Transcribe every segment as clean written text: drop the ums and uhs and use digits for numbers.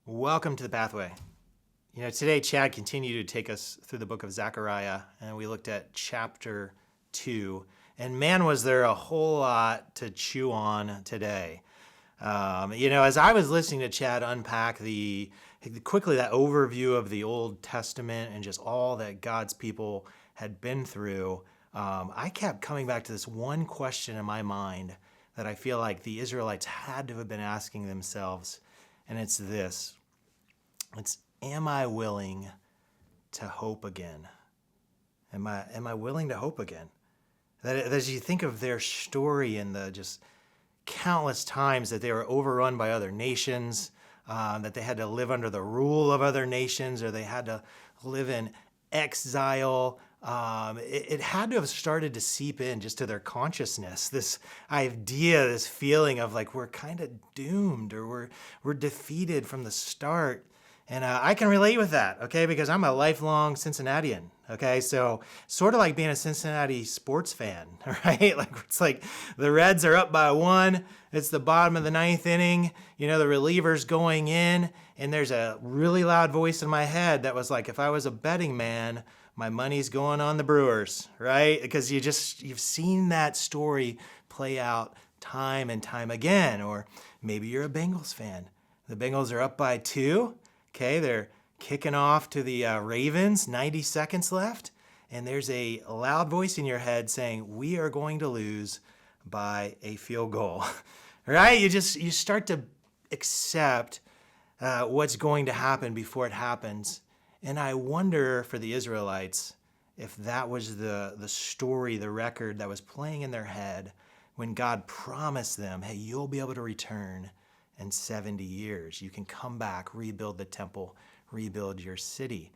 Welcome to the Pathway. Today Chad continued to take us through the book of Zechariah, and we looked at chapter 2. And man, was there a whole lot to chew on today. As I was listening to Chad unpack quickly that overview of the Old Testament and just all that God's people had been through, I kept coming back to this one question in my mind that I feel like the Israelites had to have been asking themselves. And it's this. Am I willing to hope again? Am I willing to hope again? That as you think of their story and the just countless times that they were overrun by other nations, that they had to live under the rule of other nations, or they had to live in exile, it had to have started to seep in just to their consciousness, this idea, this feeling of like we're kind of doomed, or we're defeated from the start. And I can relate with that, okay, because I'm a lifelong Cincinnatian, okay? So sort of like being a Cincinnati sports fan, right? It's like the Reds are up by 1. It's the bottom of the 9th inning. The reliever's going in, and there's a really loud voice in my head that was like, if I was a betting man, my money's going on the Brewers, right? Because you've seen that story play out time and time again. Or maybe you're a Bengals fan. The Bengals are up by 2. Okay, they're kicking off to the Ravens, 90 seconds left, and there's a loud voice in your head saying, we are going to lose by a field goal, right? You start to accept what's going to happen before it happens. And I wonder for the Israelites if that was the story, the record that was playing in their head when God promised them, hey, you'll be able to return in 70 years. You can come back, rebuild the temple, rebuild your city.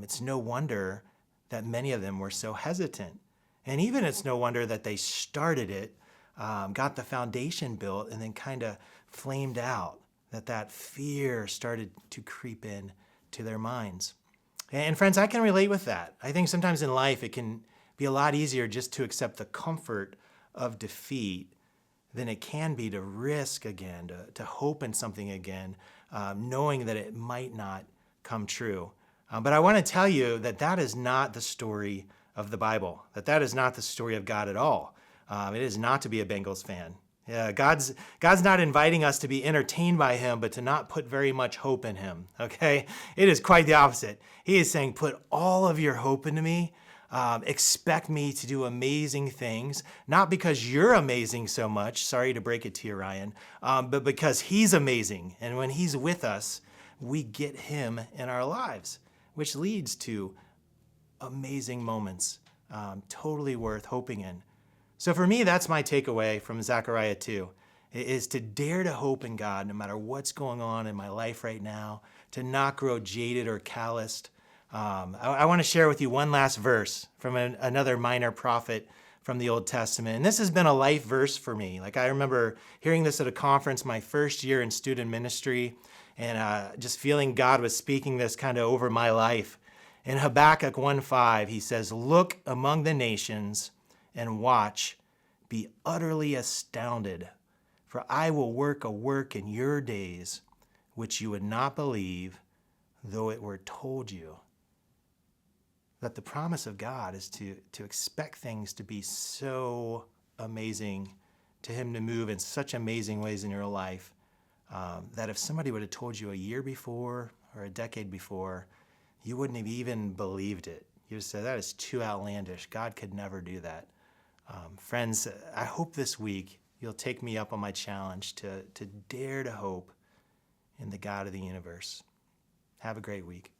It's no wonder that many of them were so hesitant. And even it's no wonder that they started it, got the foundation built, and then kind of flamed out, that fear started to creep in to their minds. And friends, I can relate with that. I think sometimes in life it can be a lot easier just to accept the comfort of defeat than it can be to risk again, to hope in something again, knowing that it might not come true. But I want to tell you that is not the story of the Bible, that is not the story of God at all. It is not to be a Bengals fan. Yeah, God's not inviting us to be entertained by him, but to not put very much hope in him, okay? It is quite the opposite. He is saying, put all of your hope into me. Expect me to do amazing things, not because you're amazing so much, sorry to break it to you, Ryan, but because he's amazing. And when he's with us, we get him in our lives, which leads to amazing moments, totally worth hoping in. So for me, that's my takeaway from Zechariah 2, is to dare to hope in God no matter what's going on in my life right now, to not grow jaded or calloused. I want to share with you one last verse from another minor prophet from the Old Testament. And this has been a life verse for me. Like I remember hearing this at a conference my first year in student ministry, and just feeling God was speaking this kind of over my life. In Habakkuk 1:5, he says, look among the nations and watch, be utterly astounded, for I will work a work in your days which you would not believe, though it were told you. That the promise of God is to expect things to be so amazing, to him to move in such amazing ways in your life, that if somebody would have told you a year before or a decade before, you wouldn't have even believed it. You would say, that is too outlandish. God could never do that. Friends, I hope this week you'll take me up on my challenge to dare to hope in the God of the universe. Have a great week.